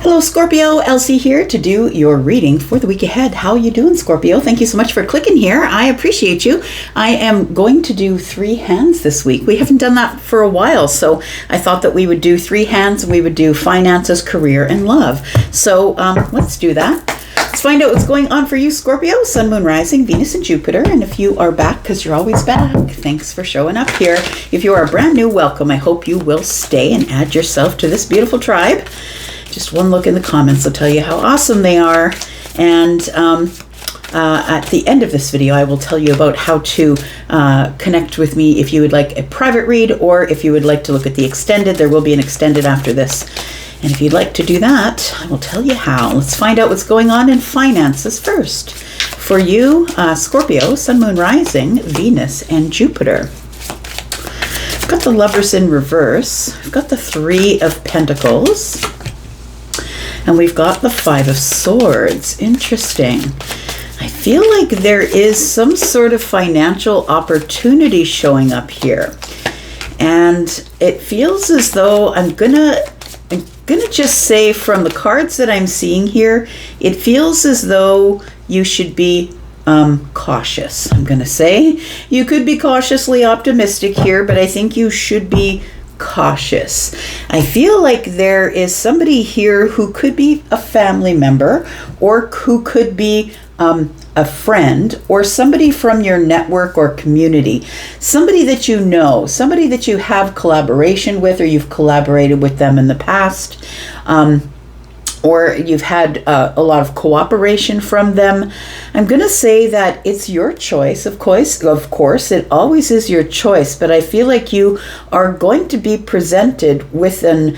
Hello Scorpio, Elsie here to do your reading for the week ahead. How you doing, Scorpio? Thank you so much for clicking here. I appreciate you. I am going to do 3 hands this week. We haven't done that for a while, so I thought that we would do 3 hands and we would do finances, career, and love. So let's do that. Let's find out what's going on for you, Scorpio, Sun, Moon, Rising, Venus, and Jupiter. And if you are back, because you're always back, thanks for showing up here. If you are brand new, welcome. I hope you will stay and add yourself to this beautiful tribe. Just one look in the comments will tell you how awesome they are. And at the end of this video, I will tell you about how to connect with me if you would like a private read or if you would like to look at the extended. There will be an extended after this. And if you'd like to do that, I will tell you how. Let's find out what's going on in finances first. For you, Scorpio, Sun, Moon, Rising, Venus, and Jupiter. I've got the Lovers in reverse. I've got the 3 of Pentacles. And we've got the 5 of Swords. Interesting. I feel like there is some sort of financial opportunity showing up here. And it feels as though I'm gonna just say from the cards that I'm seeing here, it feels as though you should be cautious. I'm gonna say you could be cautiously optimistic here, but I think you should be cautious. I feel like there is somebody here who could be a family member or who could be a friend or somebody from your network or community, somebody that you know, somebody that you have collaboration with or you've collaborated with them in the past, or you've had a lot of cooperation from them. I'm going to say that it's your choice, of course, it always is your choice, but I feel like you are going to be presented with an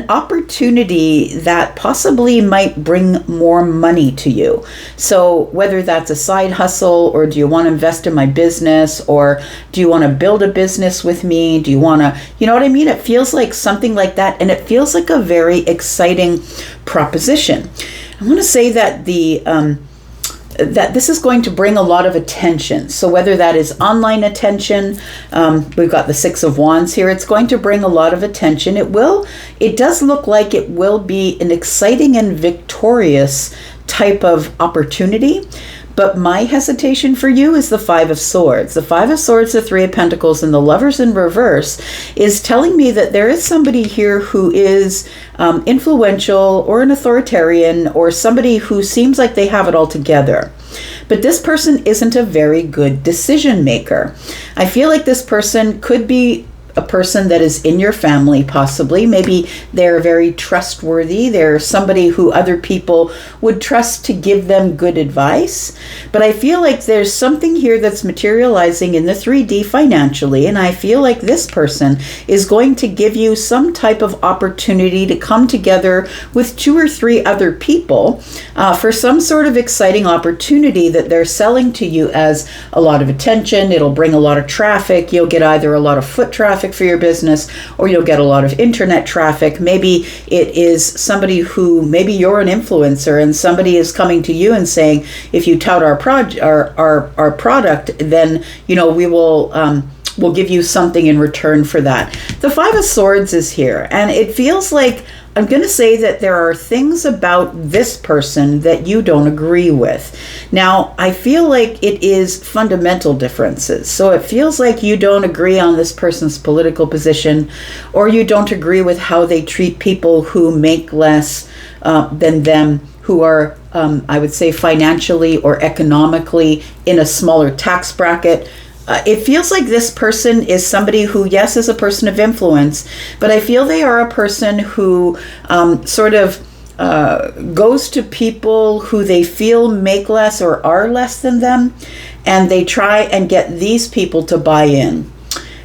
opportunity that possibly might bring more money to you. So whether that's a side hustle, or do you want to invest in my business, or do you want to build a business with me? Do you want to, you know what I mean? It feels like something like that, and it feels like a very exciting proposition. I want to say that that this is going to bring a lot of attention. So whether that is online attention, we've got the 6 of Wands here, it's going to bring a lot of attention. It does look like it will be an exciting and victorious type of opportunity. But my hesitation for you is the 5 of Swords. The 5 of Swords, the 3 of Pentacles, and the Lovers in reverse is telling me that there is somebody here who is influential or an authoritarian or somebody who seems like they have it all together. But this person isn't a very good decision maker. I feel like this person could be a person that is in your family, possibly. Maybe they're very trustworthy. They're somebody who other people would trust to give them good advice. But I feel like there's something here that's materializing in the 3D financially, and I feel like this person is going to give you some type of opportunity to come together with 2 or 3 other people for some sort of exciting opportunity that they're selling to you as a lot of attention. It'll bring a lot of traffic. You'll get either a lot of foot traffic for your business, or you'll get a lot of internet traffic. Maybe it is somebody who, maybe you're an influencer and somebody is coming to you and saying, if you tout our product, then we will we'll give you something in return for that. The 5 of Swords is here, and it feels like I'm going to say that there are things about this person that you don't agree with. Now, I feel like it is fundamental differences. So it feels like you don't agree on this person's political position, or you don't agree with how they treat people who make less than them, who are, I would say, financially or economically in a smaller tax bracket. It feels like this person is somebody who, yes, is a person of influence, but I feel they are a person who sort of goes to people who they feel make less or are less than them, and they try and get these people to buy in.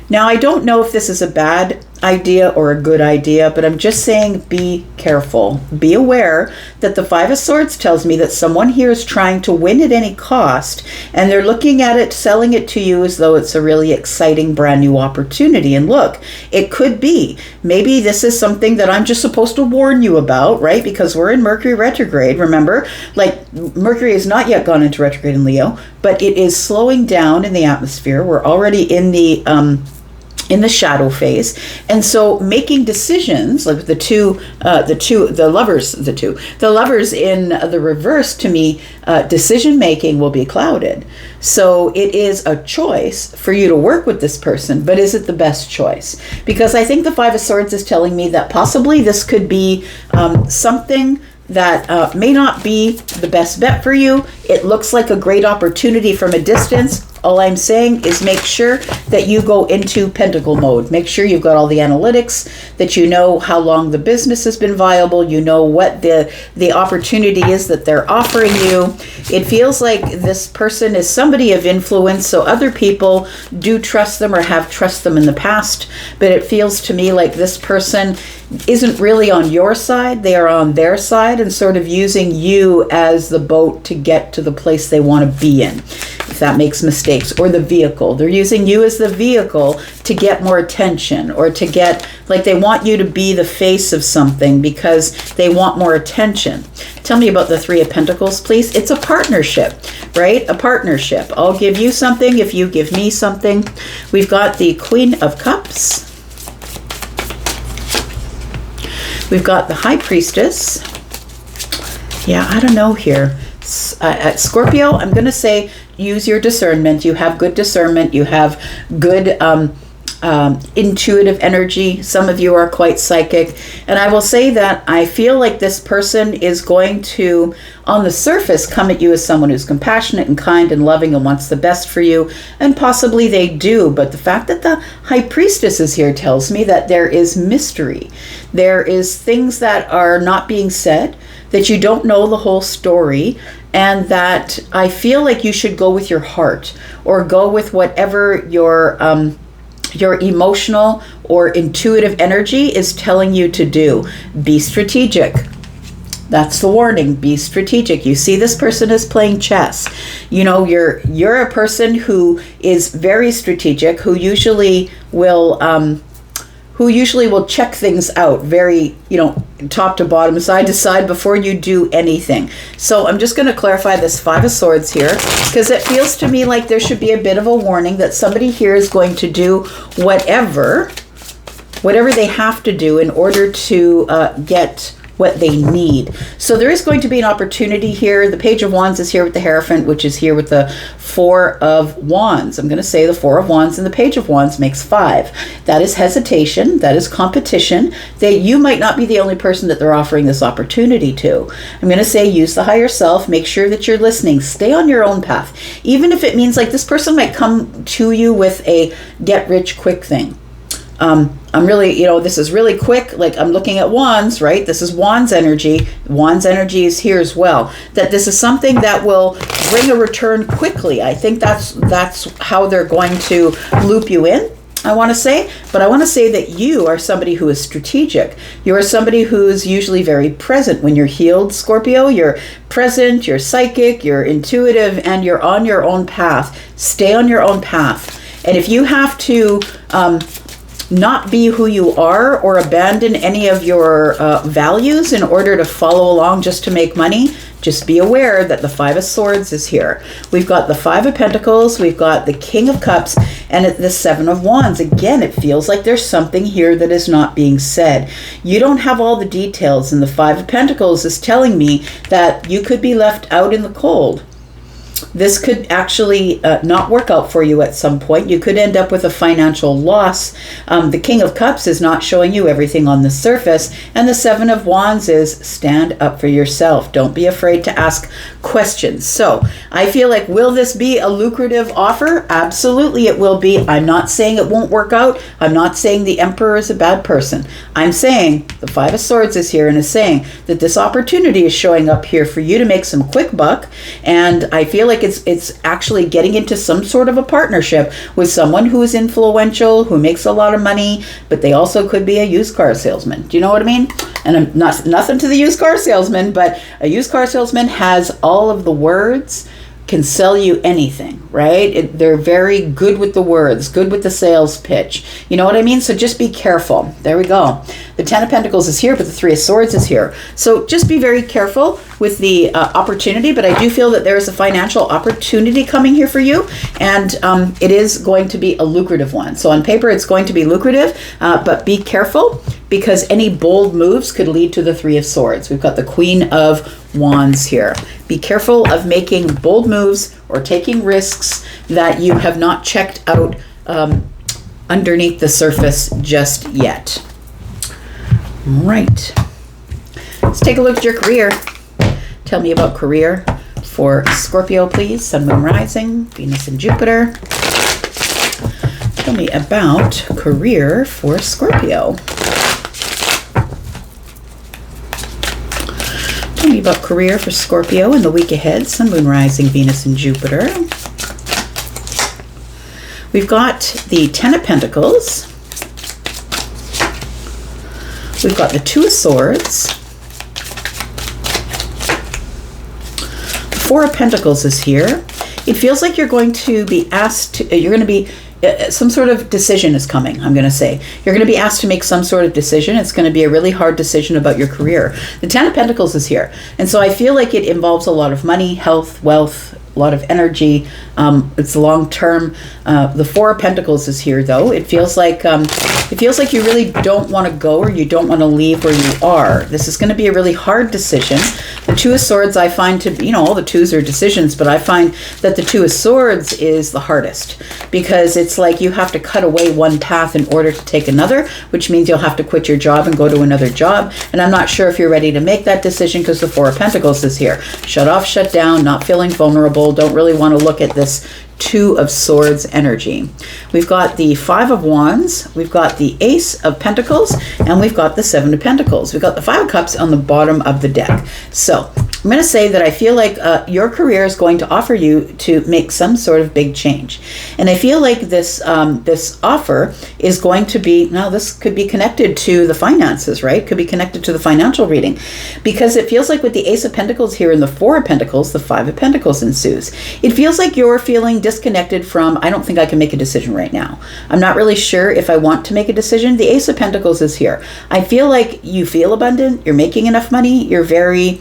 Now, I don't know if this is a bad idea or a good idea, but I'm just saying be careful. Be aware that the 5 of Swords tells me that someone here is trying to win at any cost, and they're looking at it, selling it to you as though it's a really exciting brand new opportunity. And look, it could be. Maybe this is something that I'm just supposed to warn you about, right? Because we're in Mercury retrograde, remember? Like, Mercury has not yet gone into retrograde in Leo, but it is slowing down in the atmosphere. We're already in the in the shadow phase. And so making decisions, like the lovers in the reverse, to me, decision making will be clouded. So it is a choice for you to work with this person, but is it the best choice? Because I think the Five of Swords is telling me that possibly this could be something that may not be the best bet for you. It looks like a great opportunity from a distance. All I'm saying is make sure that you go into pentacle mode. Make sure you've got all the analytics, that you know how long the business has been viable, you know what the opportunity is that they're offering you. It feels like this person is somebody of influence, so other people do trust them or have trust them in the past, but it feels to me like this person isn't really on your side. They are on their side and sort of using you as the boat to get to the place they want to be in, if that makes mistakes, or the vehicle. They're using you as the vehicle to get more attention, or to get, like, they want you to be the face of something because they want more attention. Tell me about the Three of Pentacles, please. It's a partnership, right? A partnership. I'll give you something if you give me something. We've got the Queen of Cups. We've got the High Priestess. Yeah, I don't know here. Scorpio, I'm going to say use your discernment. You have good discernment. You have good intuitive energy. Some of you are quite psychic. And I will say that I feel like this person is going to, on the surface, come at you as someone who's compassionate and kind and loving and wants the best for you. And possibly they do. But the fact that the High Priestess is here tells me that there is mystery. There is things that are not being said, that you don't know the whole story, and that I feel like you should go with your heart, or go with whatever your emotional or intuitive energy is telling you to do. Be strategic. That's the warning. Be strategic. You see, this person is playing chess. You know, you're a person who is very strategic, who usually will check things out very, top to bottom, side to side before you do anything. So I'm just going to clarify this Five of Swords here, because it feels to me like there should be a bit of a warning that somebody here is going to do whatever they have to do in order to get what they need. So there is going to be an opportunity here. The Page of Wands is here with the Hierophant, which is here with the Four of Wands. I'm going to say the Four of Wands and the Page of Wands makes 5. That is hesitation. That is competition. You might not be the only person that they're offering this opportunity to. I'm going to say use the higher self. Make sure that you're listening. Stay on your own path. Even if it means like this person might come to you with a get rich quick thing. I'm really, this is really quick. Like, I'm looking at Wands, right? This is Wands energy. Wands energy is here as well. That this is something that will bring a return quickly. I think that's how they're going to loop you in, I want to say. But I want to say that you are somebody who is strategic. You are somebody who's usually very present. When you're healed, Scorpio, you're present, you're psychic, you're intuitive, and you're on your own path. Stay on your own path. And if you have to not be who you are, or abandon any of your values in order to follow along just to make money, just be aware that the Five of Swords is here. We've got the Five of Pentacles, we've got the King of Cups, and the Seven of Wands. Again, it feels like there's something here that is not being said. You don't have all the details, and the Five of Pentacles is telling me that you could be left out in the cold. This could actually not work out for you at some point. You could end up with a financial loss. The King of Cups is not showing you everything on the surface. And the Seven of Wands is stand up for yourself. Don't be afraid to ask questions. So I feel like, will this be a lucrative offer? Absolutely it will be. I'm not saying it won't work out. I'm not saying the Emperor is a bad person. I'm saying the Five of Swords is here and is saying that this opportunity is showing up here for you to make some quick buck. And I feel like it's actually getting into some sort of a partnership with someone who is influential, who makes a lot of money, but they also could be a used car salesman. Do you know what I mean? And I'm nothing to the used car salesman, but a used car salesman has all of the words can sell you anything, right? They're very good with the words, good with the sales pitch. You know what I mean? So just be careful. There we go. The Ten of Pentacles is here, but the Three of Swords is here. So just be very careful with the opportunity, but I do feel that there is a financial opportunity coming here for you, and it is going to be a lucrative one. So on paper, it's going to be lucrative, but be careful, because any bold moves could lead to the Three of Swords. We've got the Queen of Wands here. Be careful of making bold moves or taking risks that you have not checked out underneath the surface just yet. Right. Let's take a look at your career. Tell me about career for Scorpio, please. Sun, Moon, Rising, Venus, and Jupiter. Tell me about career for Scorpio. Tell me about career for Scorpio in the week ahead. Sun, Moon, Rising, Venus, and Jupiter. We've got the Ten of Pentacles. We've got the Two of Swords. The Four of Pentacles is here. It feels like you're going to be asked to, you're going to be, some sort of decision is coming, I'm going to say. You're going to be asked to make some sort of decision. It's going to be a really hard decision about your career. The Ten of Pentacles is here. And so I feel like it involves a lot of money, health, wealth, a lot of energy. It's long term. The Four of Pentacles is here, though. It feels like you really don't want to go, or you don't want to leave where you are. This is going to be a really hard decision. The Two of Swords, I find to be, you know, all the twos are decisions, but I find that the Two of Swords is the hardest, because it's like you have to cut away one path in order to take another, which means you'll have to quit your job and go to another job. And I'm not sure if you're ready to make that decision, because the Four of Pentacles is here. Shut off, shut down, not feeling vulnerable, don't really want to look at this Two of Swords energy. We've got the Five of Wands, we've got the Ace of Pentacles, and we've got the Seven of Pentacles. We've got the Five of Cups on the bottom of the deck. So I'm going to say that I feel like your career is going to offer you to make some sort of big change. And I feel like this this offer is going to be, now this could be connected to the finances, right? Could be connected to the financial reading, because it feels like with the Ace of Pentacles here and the Four of Pentacles, the Five of Pentacles ensues. It feels like you're feeling disconnected from, I don't think I can make a decision right now. I'm not really sure if I want to make a decision. The Ace of Pentacles is here. I feel like you feel abundant, you're making enough money, you're very,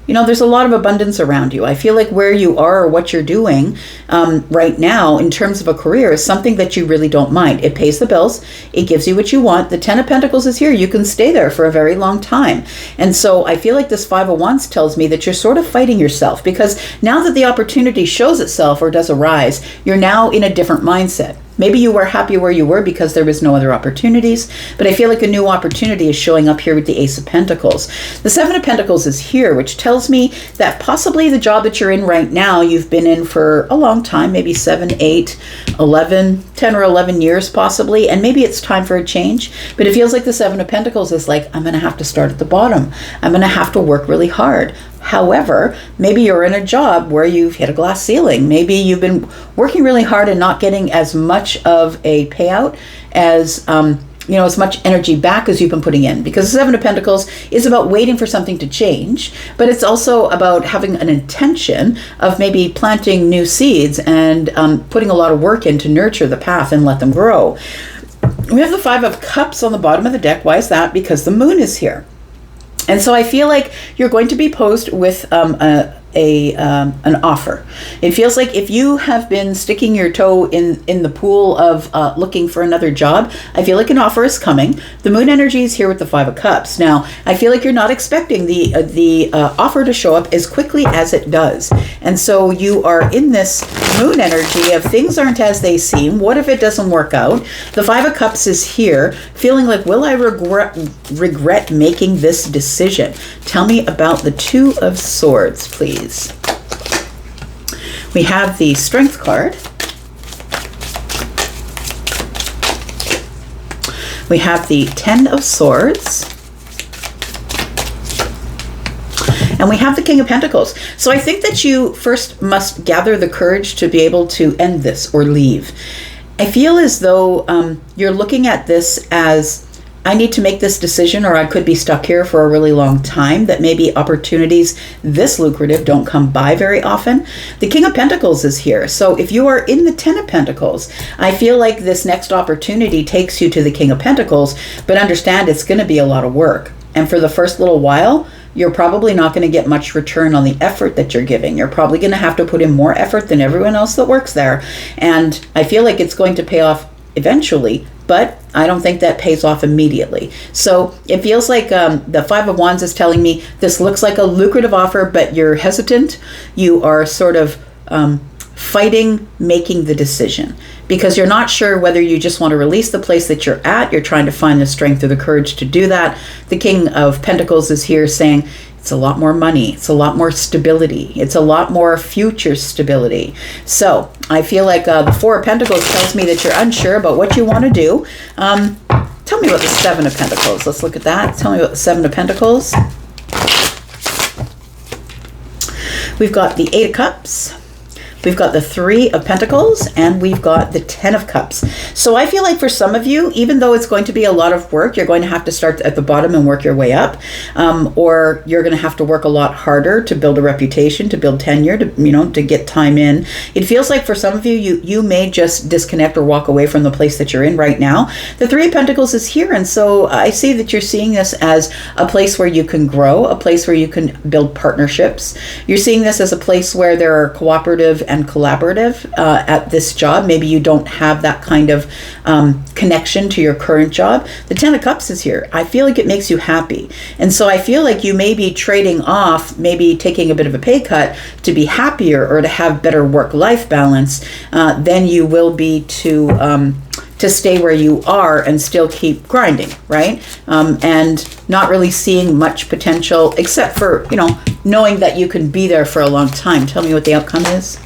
you know, there's a lot of abundance around you. I feel like where you are or what you're doing right now in terms of a career is something that you really don't mind. It pays the bills. It gives you what you want. The Ten of Pentacles is here. You can stay there for a very long time. And so I feel like this Five of Wands tells me that you're sort of fighting yourself, because now that the opportunity shows itself or does arise, you're now in a different mindset. Maybe you were happy where you were because there was no other opportunities, but I feel like a new opportunity is showing up here with the Ace of Pentacles. The Seven of Pentacles is here, which tells me that possibly the job that you're in right now, you've been in for a long time, maybe 7, 8, 11, 10 or 11 years possibly, and maybe it's time for a change. But it feels like the Seven of Pentacles is like, I'm going to have to start at the bottom. I'm going to have to work really hard. However, maybe you're in a job where you've hit a glass ceiling. Maybe you've been working really hard and not getting as much of a payout as, you know, as much energy back as you've been putting in. Because the Seven of Pentacles is about waiting for something to change, but it's also about having an intention of maybe planting new seeds and putting a lot of work in to nurture the path and let them grow. We have the Five of Cups on the bottom of the deck. Why is that? Because the moon is here. And so I feel like you're going to be posed with an offer. It feels like if you have been sticking your toe in the pool of looking for another job, I feel like an offer is coming. The moon energy is here with the Five of Cups. Now, I feel like you're not expecting the offer to show up as quickly as it does. And so you are in this moon energy of things aren't as they seem. What if it doesn't work out? The Five of Cups is here, feeling like, will I regret making this decision? Tell me about the Two of Swords, please. We have the Strength card. We have the Ten of Swords. And we have the King of Pentacles. So I think that you first must gather the courage to be able to end this or leave. I feel as though you're looking at this as I need to make this decision, or I could be stuck here for a really long time, that maybe opportunities this lucrative don't come by very often. The King of Pentacles is here. So if you are in the Ten of Pentacles, I feel like this next opportunity takes you to the King of Pentacles, but understand it's going to be a lot of work. And for the first little while, you're probably not going to get much return on the effort that you're giving. You're probably going to have to put in more effort than everyone else that works there. And I feel like it's going to pay off eventually, but I don't think that pays off immediately. So it feels like the Five of Wands is telling me this looks like a lucrative offer, but you're hesitant. You are sort of fighting making the decision because you're not sure whether you just want to release the place that you're at. You're trying to find the strength or the courage to do that. The King of Pentacles is here saying, it's a lot more money. It's a lot more stability. It's a lot more future stability. So I feel like the Four of Pentacles tells me that you're unsure about what you want to do. Tell me about the Seven of Pentacles. Let's look at that. Tell me about the Seven of Pentacles. We've got the Eight of Cups. We've got the Three of Pentacles, and we've got the Ten of Cups. So I feel like for some of you, even though it's going to be a lot of work, you're going to have to start at the bottom and work your way up, or you're going to have to work a lot harder to build a reputation, to build tenure, to get time in. It feels like for some of you, you may just disconnect or walk away from the place that you're in right now. The Three of Pentacles is here, and so I see that you're seeing this as a place where you can grow, a place where you can build partnerships. You're seeing this as a place where there are cooperative and collaborative at this job. Maybe you don't have that kind of connection to your current job. The Ten of Cups is here. I feel like it makes you happy. And so I feel like you may be trading off, maybe taking a bit of a pay cut to be happier or to have better work-life balance than you will be to stay where you are and still keep grinding, right? And not really seeing much potential except for, knowing that you can be there for a long time. Tell me what the outcome is.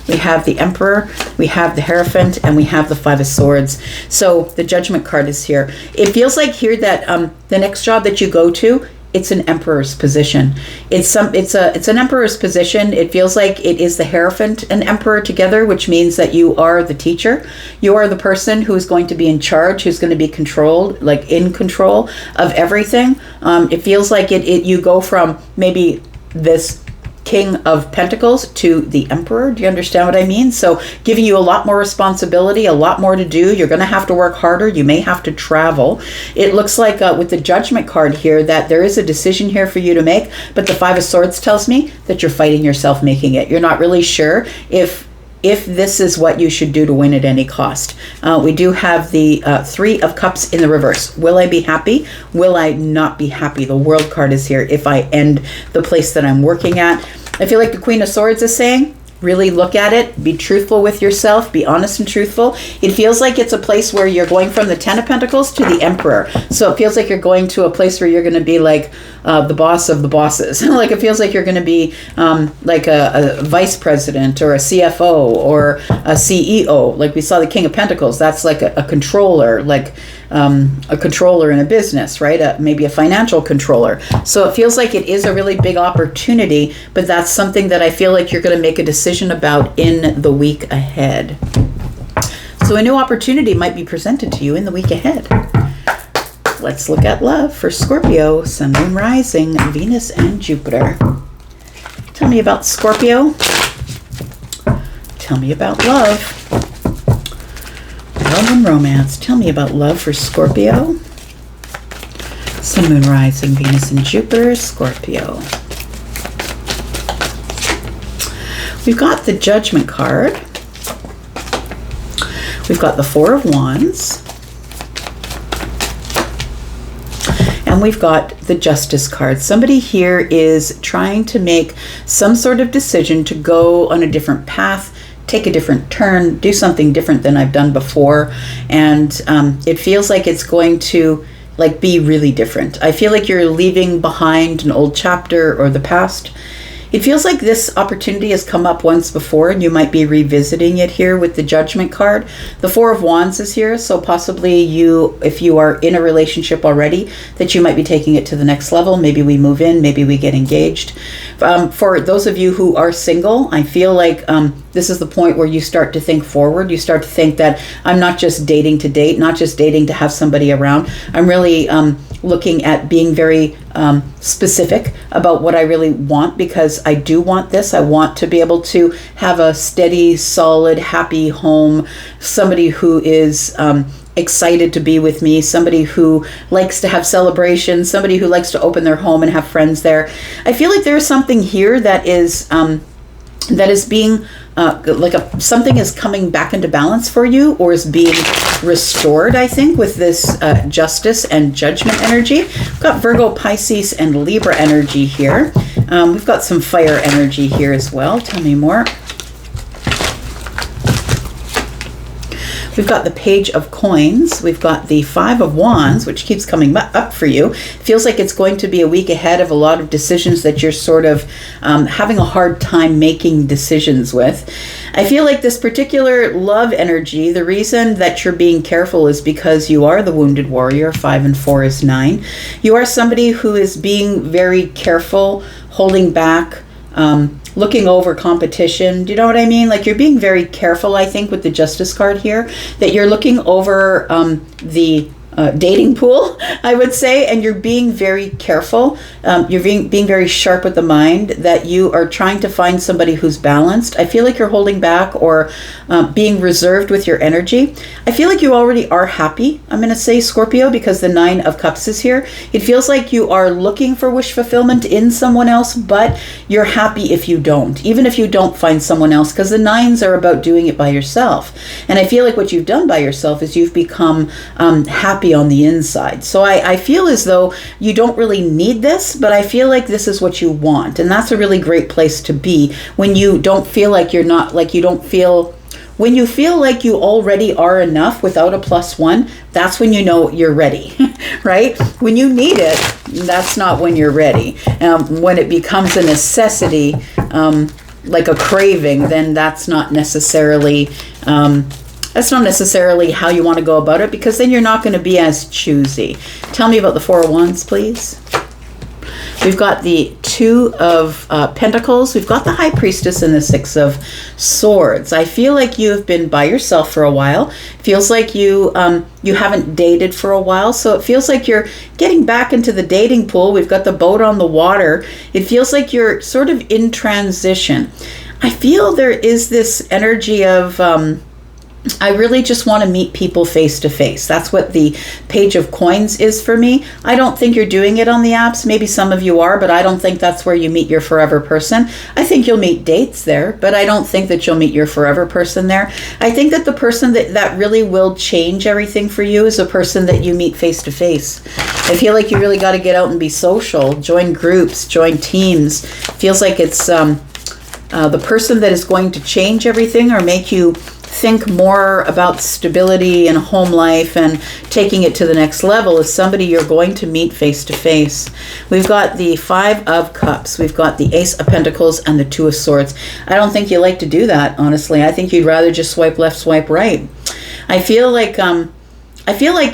We have the Emperor, we have the Hierophant, and we have the Five of Swords. So the Judgment card is here. It feels like here that the next job that you go to, it's an Emperor's position. It's an Emperor's position. It feels like it is the Hierophant and Emperor together, which means that you are the teacher. You are the person who is going to be in charge, who's going to be controlled, like in control of everything. It feels like you go from maybe this King of Pentacles to the Emperor. Do you understand what I mean? So giving you a lot more responsibility, a lot more to do. You're going to have to work harder. You may have to travel. It looks like with the Judgment card here that there is a decision here for you to make, but the Five of Swords tells me that you're fighting yourself making it. You're not really sure if this is what you should do to win at any cost. We do have the Three of Cups in the reverse. Will I be happy? Will I not be happy? The World card is here if I end the place that I'm working at. I feel like the Queen of Swords is saying, really look at it, be truthful with yourself, be honest and truthful. It feels like it's a place where you're going from the Ten of Pentacles to the Emperor. So it feels like you're going to a place where you're going to be like the boss of the bosses. Like it feels like you're going to be like a vice president or a CFO or a CEO. Like we saw the King of Pentacles, that's like a controller, like a controller in a business, right? Maybe a financial controller. So it feels like it is a really big opportunity, but that's something that I feel like you're going to make a decision about in the week ahead. So a new opportunity might be presented to you in the week ahead. Let's look at love for Scorpio, Sun, Moon, Rising, Venus, and Jupiter. Tell me about Scorpio. Tell me about love. Love and romance. Tell me about love for Scorpio. Sun, Moon, Rising, Venus, and Jupiter, Scorpio. We've got the Judgment card. We've got the Four of Wands. And we've got the Justice card. Somebody here is trying to make some sort of decision to go on a different path, take a different turn, do something different than I've done before. And it feels like it's going to be really different. I feel like you're leaving behind an old chapter or the past. It feels like this opportunity has come up once before and you might be revisiting it here with the Judgment card. The Four of Wands is here, so possibly if you are in a relationship already, that you might be taking it to the next level. Maybe we move in, maybe we get engaged. For those of you who are single, I feel like this is the point where you start to think forward. You start to think that I'm not just dating to date, not just dating to have somebody around. I'm really looking at being very specific about what I really want, because I do want this. I want to be able to have a steady, solid, happy home, somebody who is excited to be with me, somebody who likes to have celebrations, somebody who likes to open their home and have friends there. I feel like there's something here that is being something is coming back into balance for you, or is being restored, I think, with this justice and judgment energy. We've got Virgo, Pisces, and Libra energy here. We've got some fire energy here as well. Tell me more. We've got the Page of Coins. We've got the Five of Wands, which keeps coming up for you. Feels like it's going to be a week ahead of a lot of decisions that you're sort of having a hard time making decisions with. I feel like this particular love energy, the reason that you're being careful is because you are the wounded warrior. 5 and 4 is 9. You are somebody who is being very careful, holding back, looking over competition. Do you know what I mean? Like, you're being very careful, I think, with the Justice card here, that you're looking over the dating pool, I would say, and you're being very careful. You're being very sharp with the mind, that you are trying to find somebody who's balanced. I feel like you're holding back or being reserved with your energy. I feel like you already are happy, I'm going to say, Scorpio, because the 9 of Cups is here. It feels like you are looking for wish fulfillment in someone else, but you're happy if you don't, even if you don't find someone else, because the 9s are about doing it by yourself. And I feel like what you've done by yourself is you've become happy on the inside. So I feel as though you don't really need this, but I feel like this is what you want. And that's a really great place to be, when you don't feel like you're not, like you don't feel, when you feel like you already are enough without a +1, that's when you know you're ready, right? When you need it, that's not when you're ready. When it becomes a necessity, like a craving, then that's not necessarily how you want to go about it, because then you're not going to be as choosy. Tell me about the 4 of Wands, please. We've got the 2 of Pentacles. We've got the High Priestess and the 6 of Swords. I feel like you have been by yourself for a while. It feels like you haven't dated for a while, so it feels like you're getting back into the dating pool. We've got the boat on the water. It feels like you're sort of in transition. I feel there is this energy of I really just want to meet people face to face. That's what the Page of Coins is for me. I don't think you're doing it on the apps. Maybe some of you are, but I don't think that's where you meet your forever person. I think you'll meet dates there, but I don't think that you'll meet your forever person there. I think that the person that really will change everything for you is a person that you meet face to face. I feel like you really got to get out and be social, join groups, join teams. Feels like it's the person that is going to change everything or make you think more about stability and home life and taking it to the next level is somebody you're going to meet face to face. We've got the 5 of Cups. We've got the Ace of Pentacles and the 2 of Swords. I don't think you like to do that, honestly. I think you'd rather just swipe left, swipe right. I feel like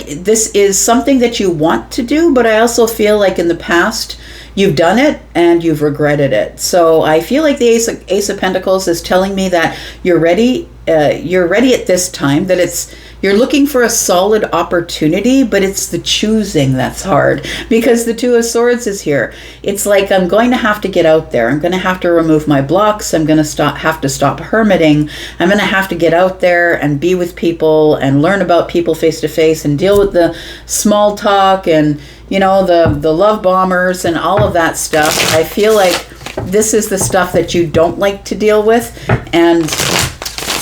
this is something that you want to do, but I also feel like in the past you've done it and you've regretted it. So I feel like the Ace of Pentacles is telling me that you're ready. You're ready at this time, that you're looking for a solid opportunity, but it's the choosing that's hard, because the 2 of Swords is here. It's like, I'm going to have to get out there. I'm going to have to remove my blocks. I'm going to have to stop hermiting. I'm going to have to get out there and be with people and learn about people face to face and deal with the small talk and, you know, the love bombers and all of that stuff. I feel like this is the stuff that you don't like to deal with. And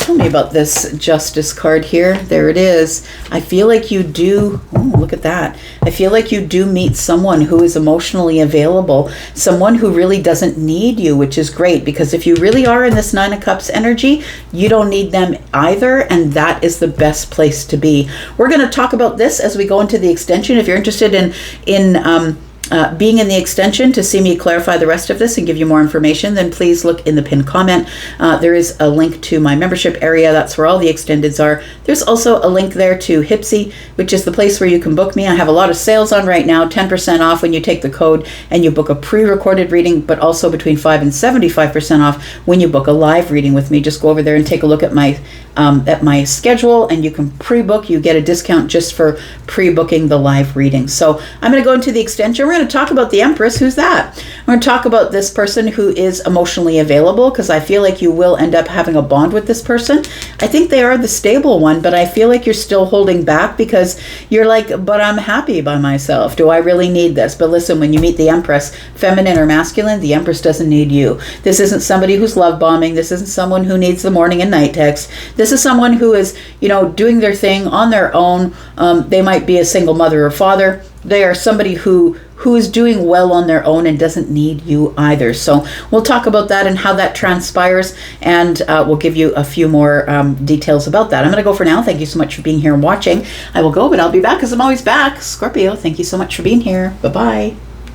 tell me about this Justice card here. There it is. I feel like you do, look at that. I feel like you do meet someone who is emotionally available, someone who really doesn't need you, which is great, because if you really are in this 9 of Cups energy, you don't need them either, and that is the best place to be. We're going to talk about this as we go into the extension. If you're interested in being in the extension to see me clarify the rest of this and give you more information, then please look in the pinned comment. There is a link to my membership area. That's where all the extendeds are. There's also a link there to Hypsee, which is the place where you can book me. I have a lot of sales on right now, 10% off when you take the code and you book a pre-recorded reading, but also between 5 and 75% off when you book a live reading with me. Just go over there and take a look at my schedule, and you can pre-book. You get a discount just for pre-booking the live reading. So I'm going to go into the extension. We're going to talk about the Empress. Who's that? We're going to talk about this person who is emotionally available, because I feel like you will end up having a bond with this person. I think they are the stable one, but I feel like you're still holding back because you're like, but I'm happy by myself. Do I really need this? But listen, when you meet the Empress, feminine or masculine, the Empress doesn't need you. This isn't somebody who's love bombing. This isn't someone who needs the morning and night text. This is someone who is, doing their thing on their own. They might be a single mother or father. They are somebody who is doing well on their own and doesn't need you either. So we'll talk about that and how that transpires, and we'll give you a few more details about that. I'm going to go for now. Thank you so much for being here and watching. I will go, but I'll be back because I'm always back. Scorpio, thank you so much for being here. Bye-bye.